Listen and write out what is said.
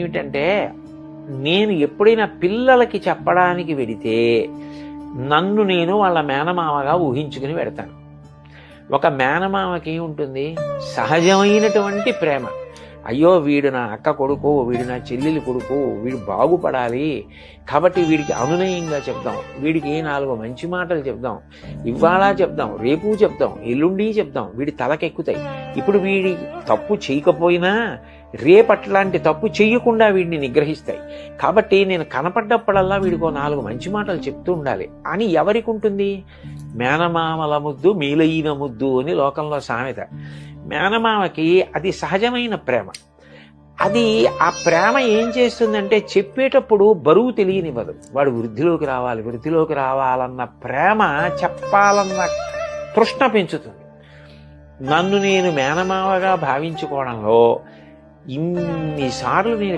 ఏమిటంటే, నేను ఎప్పుడైనా పిల్లలకి చెప్పడానికి వెడితే నన్ను నేను వాళ్ళ మేనమామగా ఊహించుకుని వెడతాను. ఒక మేనమామకి ఉంటుంది సహజమైనటువంటి ప్రేమ. అయ్యో వీడు నా అక్క కొడుకు, వీడు నా చెల్లెలి కొడుకు, వీడు బాగుపడాలి కాబట్టి వీడికి అనునయంగా చెప్దాం, వీడికి 4 మంచి మాటలు చెప్దాం, ఇవాళ చెప్దాం, రేపు చెప్దాం, ఎల్లుండి చెప్దాం, వీడి తలకెక్కుతాయి. ఇప్పుడు వీడి తప్పు చేయకపోయినా రేపట్లాంటి తప్పు చెయ్యకుండా వీడిని నిగ్రహిస్తాయి. కాబట్టి నేను కనపడ్డప్పుడల్లా వీడికో 4 మంచి మాటలు చెప్తూ ఉండాలి అని ఎవరికి ఉంటుంది? మేనమామల ముద్దు మీలైన ముద్దు అని లోకంలో సామెత. మేనమామకి అది సహజమైన ప్రేమ. అది ఆ ప్రేమ ఏం చేస్తుందంటే చెప్పేటప్పుడు బరువు తెలియనివ్వదు. వాడు వృద్ధిలోకి రావాలన్న ప్రేమ, చెప్పాలన్న తృష్ణ పెంచుతుంది. నన్ను నేను మేనమామగా భావించుకోవడంలో ఇన్నిసార్లు నేను